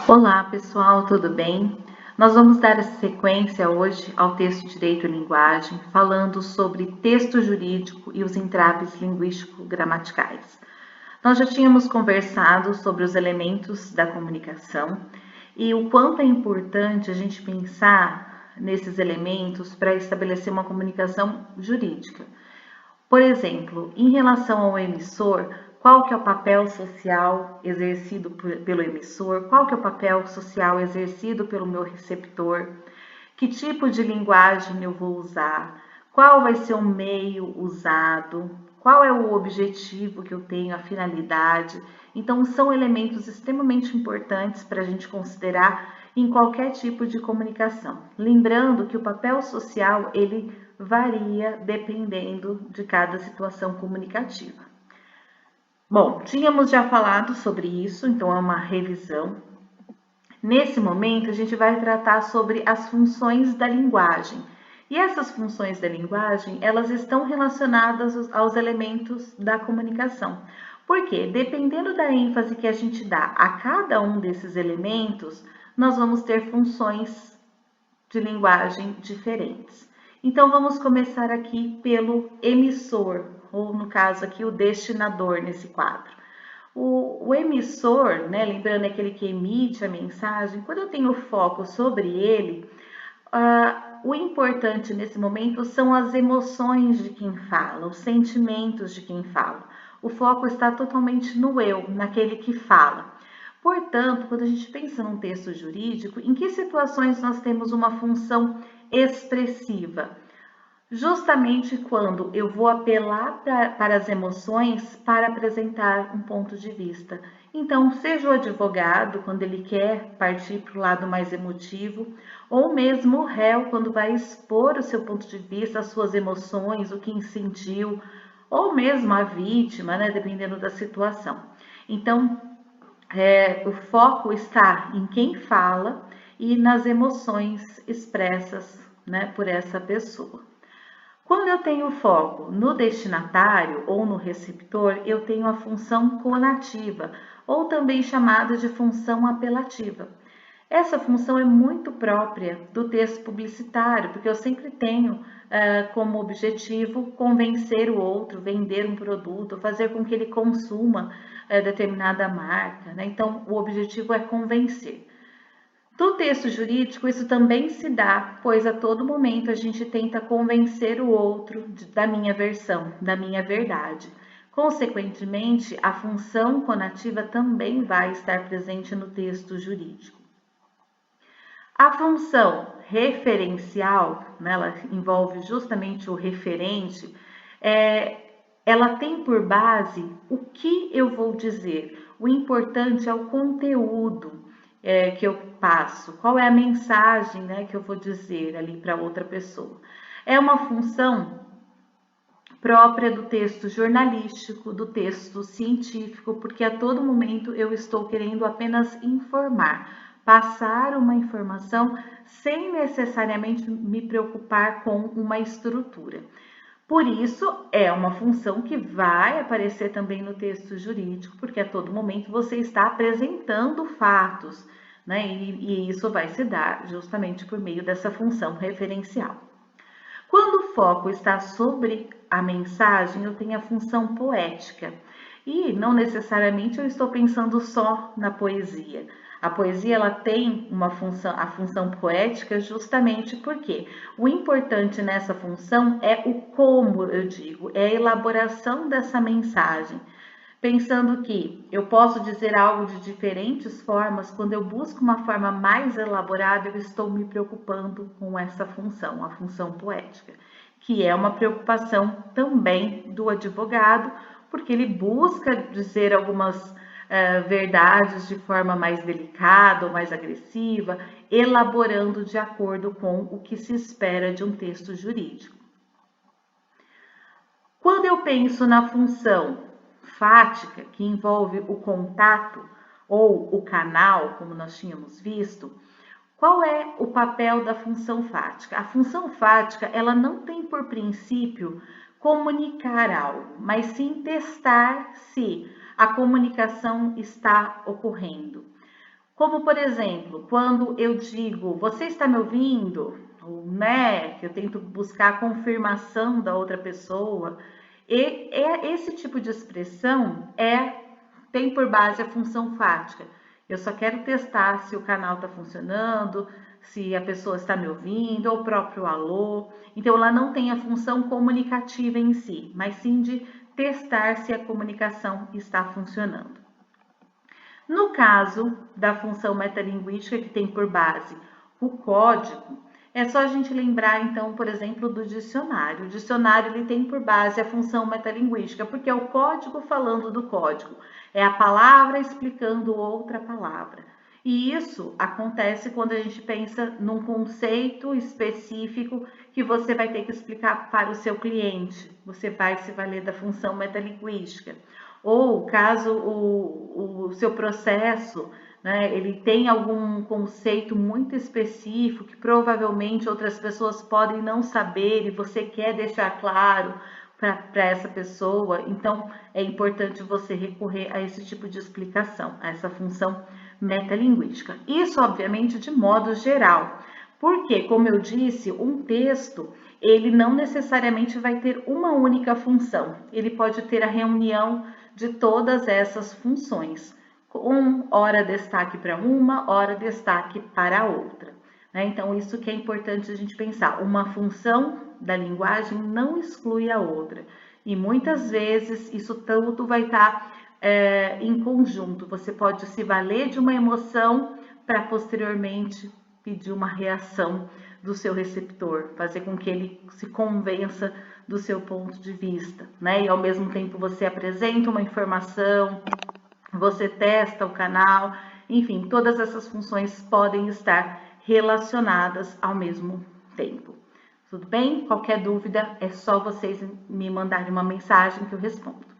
Olá, pessoal, tudo bem? Nós vamos dar sequência hoje ao texto Direito e Linguagem, falando sobre texto jurídico e os entraves linguístico-gramaticais. Nós já tínhamos conversado sobre os elementos da comunicação e o quanto é importante a gente pensar nesses elementos para estabelecer uma comunicação jurídica. Por exemplo, em relação ao emissor, qual que é o papel social exercido pelo emissor? Qual que é o papel social exercido pelo meu receptor? Que tipo de linguagem eu vou usar? Qual vai ser o meio usado? Qual é o objetivo que eu tenho, a finalidade? Então, são elementos extremamente importantes para a gente considerar em qualquer tipo de comunicação. Lembrando que o papel social, ele varia dependendo de cada situação comunicativa. Bom, tínhamos já falado sobre isso, então é uma revisão. Nesse momento, a gente vai tratar sobre as funções da linguagem. E essas funções da linguagem, elas estão relacionadas aos elementos da comunicação. Por quê? Dependendo da ênfase que a gente dá a cada um desses elementos, nós vamos ter funções de linguagem diferentes. Então, vamos começar aqui pelo emissor, ou no caso aqui, o destinador nesse quadro. O emissor, né, lembrando, é aquele que emite a mensagem, quando eu tenho foco sobre ele, o importante nesse momento são as emoções de quem fala, os sentimentos de quem fala. O foco está totalmente no eu, naquele que fala. Portanto, quando a gente pensa num texto jurídico, em que situações nós temos uma função expressiva? Justamente quando eu vou apelar para as emoções para apresentar um ponto de vista. Então, seja o advogado, quando ele quer partir para o lado mais emotivo, ou mesmo o réu, quando vai expor o seu ponto de vista, as suas emoções, o que sentiu, ou mesmo a vítima, né, dependendo da situação. Então, o foco está em quem fala e nas emoções expressas, né, por essa pessoa. Quando eu tenho foco no destinatário ou no receptor, eu tenho a função conativa, ou também chamada de função apelativa. Essa função é muito própria do texto publicitário, porque eu sempre tenho como objetivo convencer o outro, vender um produto, fazer com que ele consuma determinada marca, né? Então, o objetivo é convencer. No texto jurídico, isso também se dá, pois a todo momento a gente tenta convencer o outro da minha versão, da minha verdade. Consequentemente, a função conativa também vai estar presente no texto jurídico. A função referencial, né, ela envolve justamente o referente, ela tem por base o que eu vou dizer. O importante é o conteúdo que eu passo, qual é a mensagem, né, que eu vou dizer ali para outra pessoa. É uma função própria do texto jornalístico, do texto científico, porque a todo momento eu estou querendo apenas informar, passar uma informação sem necessariamente me preocupar com uma estrutura. Por isso, é uma função que vai aparecer também no texto jurídico, porque a todo momento você está apresentando fatos, né? E isso vai se dar justamente por meio dessa função referencial. Quando o foco está sobre a mensagem, eu tenho a função poética. E não necessariamente eu estou pensando só na poesia. A poesia ela tem uma função, a função poética, justamente porque o importante nessa função é o como, eu digo, é a elaboração dessa mensagem. Pensando que eu posso dizer algo de diferentes formas, quando eu busco uma forma mais elaborada, eu estou me preocupando com essa função, a função poética, que é uma preocupação também do advogado, porque ele busca dizer algumas verdades de forma mais delicada ou mais agressiva, elaborando de acordo com o que se espera de um texto jurídico. Quando eu penso na função fática, que envolve o contato ou o canal, como nós tínhamos visto, qual é o papel da função fática? A função fática, ela não tem por princípio comunicar algo, mas sim testar se a comunicação está ocorrendo. Como, por exemplo, quando eu digo, você está me ouvindo? Ou, né, que eu tento buscar a confirmação da outra pessoa. E esse tipo de expressão tem por base a função fática. Eu só quero testar se o canal está funcionando, se a pessoa está me ouvindo, ou o próprio alô. Então, ela não tem a função comunicativa em si, mas sim de testar se a comunicação está funcionando. No caso da função metalinguística, que tem por base o código, é só a gente lembrar, então, por exemplo, do dicionário. O dicionário ele tem por base a função metalinguística, porque é o código falando do código, é a palavra explicando outra palavra. E isso acontece quando a gente pensa num conceito específico que você vai ter que explicar para o seu cliente. Você vai se valer da função metalinguística. Ou caso o seu processo, né, ele tem algum conceito muito específico que provavelmente outras pessoas podem não saber e você quer deixar claro para essa pessoa, então é importante você recorrer a esse tipo de explicação, a essa função metalinguística. Isso, obviamente, de modo geral, porque, como eu disse, um texto ele não necessariamente vai ter uma única função, ele pode ter a reunião de todas essas funções, com hora destaque para uma, hora destaque para a outra. Né? Então, isso que é importante a gente pensar. Uma função da linguagem não exclui a outra. E muitas vezes isso tudo vai estar em conjunto. Você pode se valer de uma emoção para posteriormente pedir uma reação do seu receptor, fazer com que ele se convença do seu ponto de vista, né? E ao mesmo tempo você apresenta uma informação, você testa o canal, enfim, todas essas funções podem estar relacionadas ao mesmo tempo. Tudo bem? Qualquer dúvida é só vocês me mandarem uma mensagem que eu respondo.